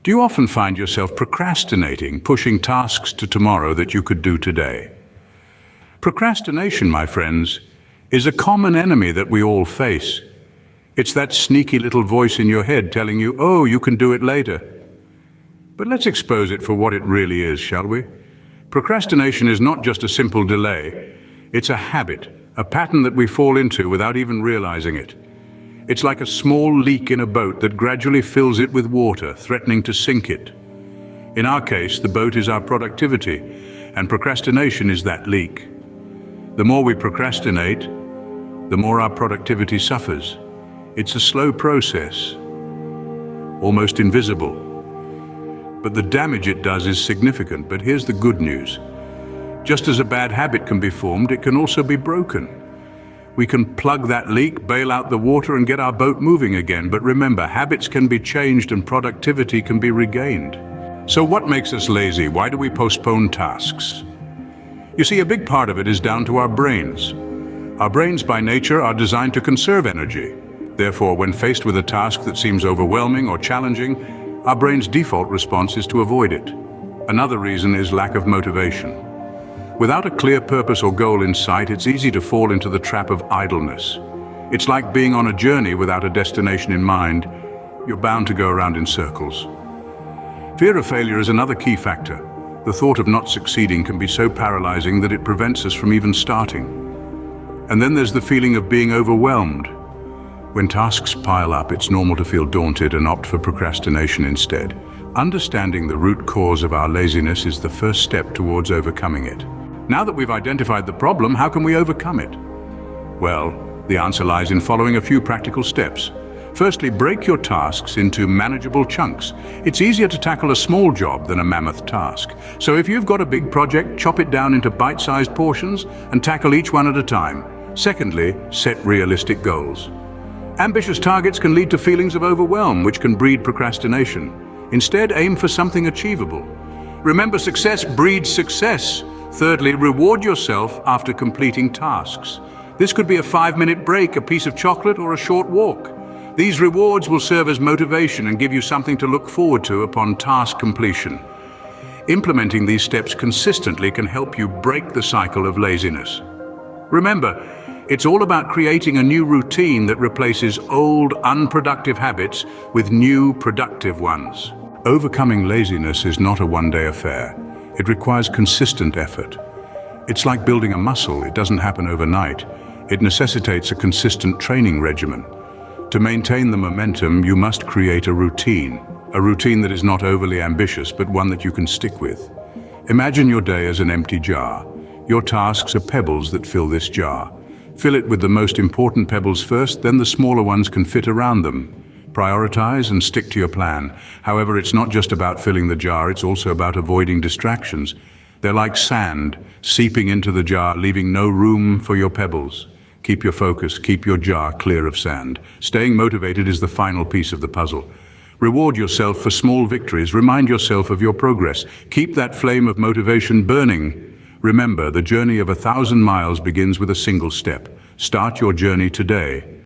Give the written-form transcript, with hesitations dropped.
Do you often find yourself procrastinating, pushing tasks to tomorrow that you could do today? Procrastination, my friends, is a common enemy that we all face. It's that sneaky little voice in your head telling you, oh, you can do it later. But let's expose it for what it really is, shall we? Procrastination is not just a simple delay. It's a habit, a pattern that we fall into without even realizing it. It's like a small leak in a boat that gradually fills it with water, threatening to sink it. In our case, the boat is our productivity, and procrastination is that leak. The more we procrastinate, the more our productivity suffers. It's a slow process, almost invisible. But the damage it does is significant. But here's the good news. Just as a bad habit can be formed, it can also be broken. We can plug that leak, bail out the water, and get our boat moving again. But remember, habits can be changed and productivity can be regained. So what makes us lazy? Why do we postpone tasks? You see, a big part of it is down to our brains. Our brains by nature are designed to conserve energy. Therefore, when faced with a task that seems overwhelming or challenging, our brain's default response is to avoid it. Another reason is lack of motivation. Without a clear purpose or goal in sight, it's easy to fall into the trap of idleness. It's like being on a journey without a destination in mind. You're bound to go around in circles. Fear of failure is another key factor. The thought of not succeeding can be so paralyzing that it prevents us from even starting. And then there's the feeling of being overwhelmed. When tasks pile up, it's normal to feel daunted and opt for procrastination instead. Understanding the root cause of our laziness is the first step towards overcoming it. Now that we've identified the problem, how can we overcome it? Well, the answer lies in following a few practical steps. Firstly, break your tasks into manageable chunks. It's easier to tackle a small job than a mammoth task. So if you've got a big project, chop it down into bite-sized portions and tackle each one at a time. Secondly, set realistic goals. Ambitious targets can lead to feelings of overwhelm, which can breed procrastination. Instead, aim for something achievable. Remember, success breeds success. Thirdly, reward yourself after completing tasks. This could be a 5-minute break, a piece of chocolate, or a short walk. These rewards will serve as motivation and give you something to look forward to upon task completion. Implementing these steps consistently can help you break the cycle of laziness. Remember, it's all about creating a new routine that replaces old, unproductive habits with new, productive ones. Overcoming laziness is not a one-day affair. It requires consistent effort. It's like building a muscle. It doesn't happen overnight. It necessitates a consistent training regimen. To maintain the momentum, you must create a routine that is not overly ambitious, but one that you can stick with. Imagine your day as an empty jar. Your tasks are pebbles that fill this jar. Fill it with the most important pebbles first, then the smaller ones can fit around them. Prioritize and stick to your plan. However, it's not just about filling the jar, it's also about avoiding distractions. They're like sand, seeping into the jar, leaving no room for your pebbles. Keep your focus, keep your jar clear of sand. Staying motivated is the final piece of the puzzle. Reward yourself for small victories. Remind yourself of your progress. Keep that flame of motivation burning. Remember, the journey of 1,000 miles begins with a single step. Start your journey today.